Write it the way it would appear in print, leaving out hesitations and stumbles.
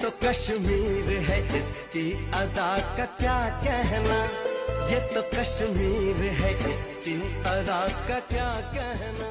तो कश्मीर है, इसकी अदा का क्या कहना। ये तो कश्मीर है, इसकी अदा का क्या कहना।